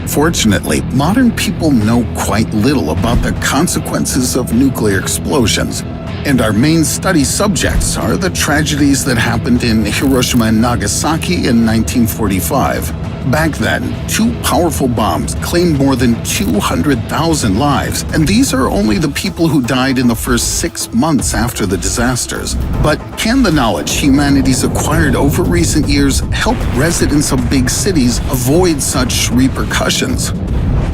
Fortunately, modern people know quite little about the consequences of nuclear explosions, and our main study subjects are the tragedies that happened in Hiroshima and Nagasaki in 1945. Back then, two powerful bombs claimed more than 200,000 lives, and these are only the people who died in the first 6 months after the disasters. But can the knowledge humanity's acquired over recent years help residents of big cities avoid such repercussions?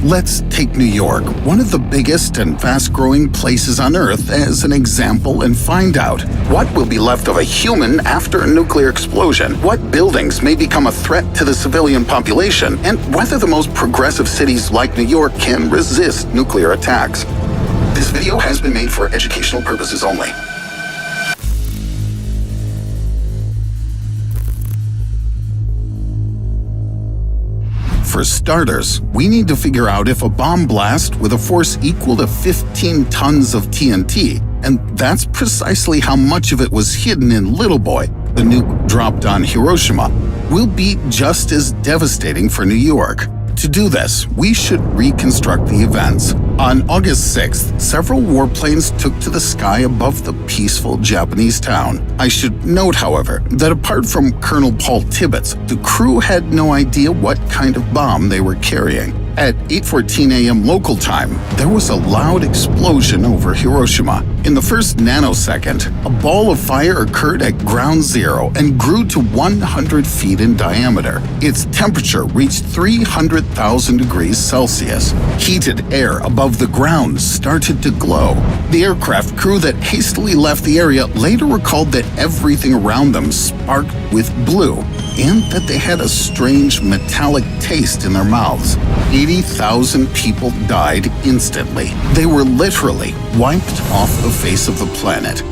Let's take New York, one of the biggest and fast-growing places on Earth, as an example and find out what will be left of a human after a nuclear explosion, what buildings may become a threat to the civilian population, and whether the most progressive cities like New York can resist nuclear attacks. This video has been made for educational purposes only. For starters, we need to figure out if a bomb blast with a force equal to 15 tons of TNT, and that's precisely how much of it was hidden in Little Boy, the nuke dropped on Hiroshima, will be just as devastating for New York. To do this, we should reconstruct the events. On August 6th, several warplanes took to the sky above the peaceful Japanese town. I should note, however, that apart from Colonel Paul Tibbets, the crew had no idea what kind of bomb they were carrying. At 8:14 a.m. local time, there was a loud explosion over Hiroshima. In the first nanosecond, a ball of fire occurred at ground zero and grew to 100 feet in diameter. Its temperature reached 300,000 degrees Celsius. Heated air above the ground started to glow. The aircraft crew that hastily left the area later recalled that everything around them sparked with blue, and that they had a strange metallic taste in their mouths. 80,000 people died instantly. They were literally wiped off the face of the planet.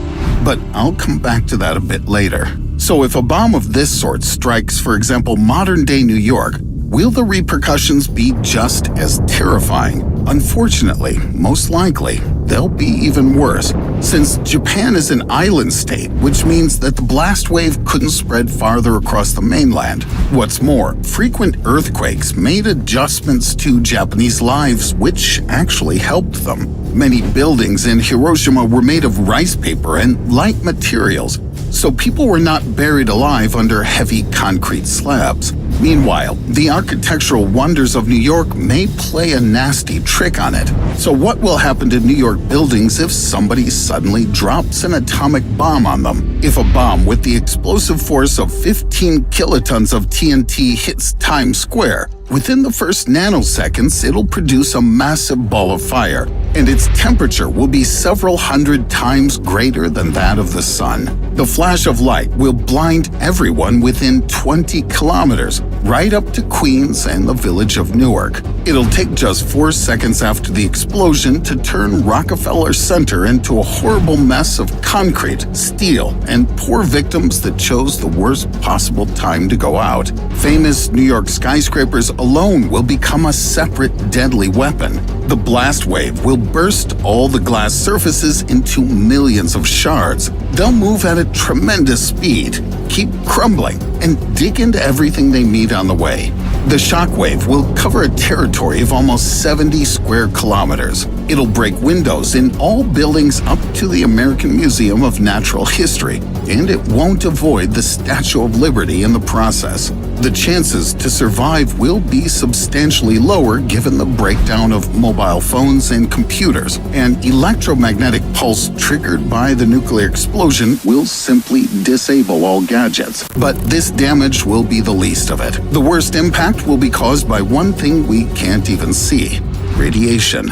But I'll come back to that a bit later. So if a bomb of this sort strikes, for example, modern-day New York, will the repercussions be just as terrifying? Unfortunately, most likely, they'll be even worse, since Japan is an island state, which means that the blast wave couldn't spread farther across the mainland. What's more, frequent earthquakes made adjustments to Japanese lives, which actually helped them. Many buildings in Hiroshima were made of rice paper and light materials, so people were not buried alive under heavy concrete slabs. Meanwhile, the architectural wonders of New York may play a nasty trick on it. So what will happen to New York buildings if somebody suddenly drops an atomic bomb on them? If a bomb with the explosive force of 15 kilotons of TNT hits Times Square, within the first nanoseconds, it'll produce a massive ball of fire, and its temperature will be several hundred times greater than that of the sun. The flash of light will blind everyone within 20 kilometers, right up to Queens and the village of Newark. It'll take just 4 seconds after the explosion to turn Rockefeller Center into a horrible mess of concrete, steel, and poor victims that chose the worst possible time to go out. Famous New York skyscrapers alone will become a separate deadly weapon. The blast wave will burst all the glass surfaces into millions of shards. They'll move at a tremendous speed, keep crumbling, and dig into everything they meet on the way. The shockwave will cover a territory of almost 70 square kilometers. It'll break windows in all buildings up to the American Museum of Natural History, and it won't avoid the Statue of Liberty in the process. The chances to survive will be substantially lower given the breakdown of mobile phones and computers. An electromagnetic pulse triggered by the nuclear explosion will simply disable all gadgets. But this damage will be the least of it. The worst impact will be caused by one thing we can't even see: radiation.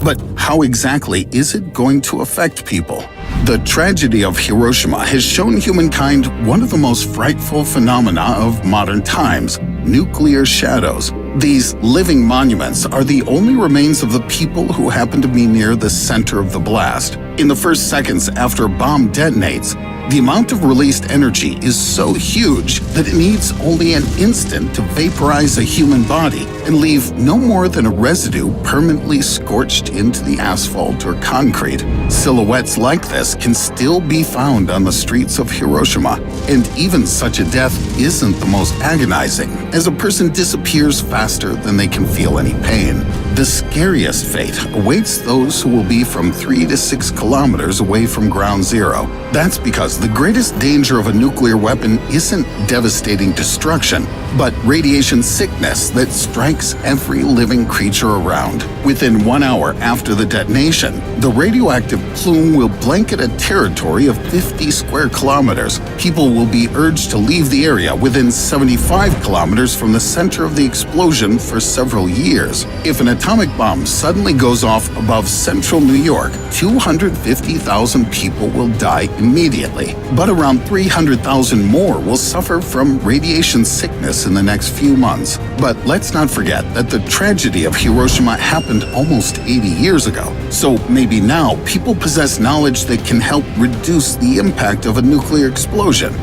But how exactly is it going to affect people? The tragedy of Hiroshima has shown humankind one of the most frightful phenomena of modern times: nuclear shadows. These living monuments are the only remains of the people who happen to be near the center of the blast. In the first seconds after a bomb detonates, The amount of released energy is so huge that it needs only an instant to vaporize a human body and leave no more than a residue permanently scorched into the asphalt or concrete. Silhouettes like this can still be found on the streets of Hiroshima, and even such a death isn't the most agonizing, as a person disappears faster than they can feel any pain. The scariest fate awaits those who will be from 3 to 6 kilometers away from ground zero. That's because the greatest danger of a nuclear weapon isn't devastating destruction, but radiation sickness that strikes every living creature around. Within 1 hour after the detonation, the radioactive plume will blanket a territory of 50 square kilometers. People will be urged to leave the area within 75 kilometers from the center of the explosion for several years. If an atomic bomb suddenly goes off above central New York, 250,000 people will die immediately, but around 300,000 more will suffer from radiation sickness in the next few months. But let's not forget that the tragedy of Hiroshima happened almost 80 years ago. So maybe now people possess knowledge that can help reduce the impact of a nuclear explosion.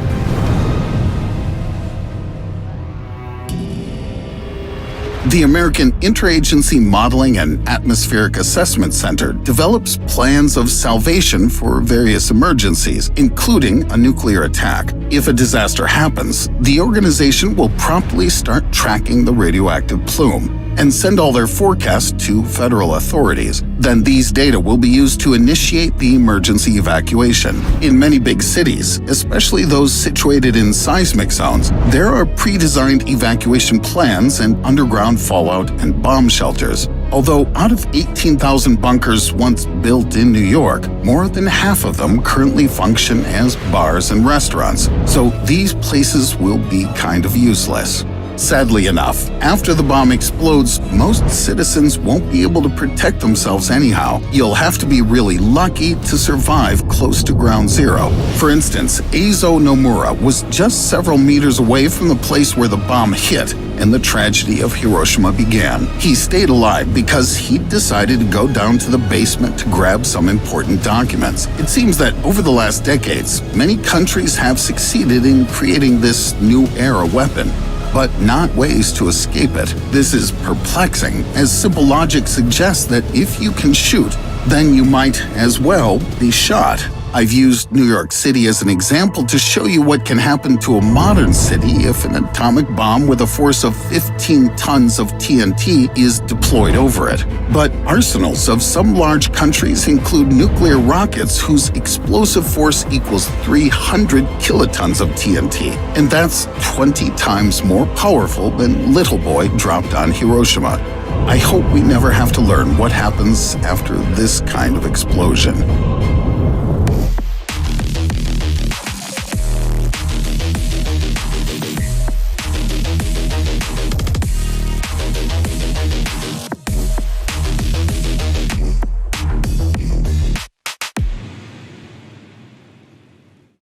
The American Interagency Modeling and Atmospheric Assessment Center develops plans of salvation for various emergencies, including a nuclear attack. If a disaster happens, the organization will promptly start tracking the radioactive plume and send all their forecasts to federal authorities. Then these data will be used to initiate the emergency evacuation. In many big cities, especially those situated in seismic zones, there are pre-designed evacuation plans and underground fallout and bomb shelters. Although out of 18,000 bunkers once built in New York, more than half of them currently function as bars and restaurants, so these places will be kind of useless. Sadly enough, after the bomb explodes, most citizens won't be able to protect themselves anyhow. You'll have to be really lucky to survive close to ground zero. For instance, Eizo Nomura was just several meters away from the place where the bomb hit and the tragedy of Hiroshima began. He stayed alive because he'd decided to go down to the basement to grab some important documents. It seems that over the last decades, many countries have succeeded in creating this new era weapon, but not ways to escape it. This is perplexing, as simple logic suggests that if you can shoot, then you might as well be shot. I've used New York City as an example to show you what can happen to a modern city if an atomic bomb with a force of 15 tons of TNT is deployed over it. But arsenals of some large countries include nuclear rockets whose explosive force equals 300 kilotons of TNT, and that's 20 times more powerful than Little Boy dropped on Hiroshima. I hope we never have to learn what happens after this kind of explosion.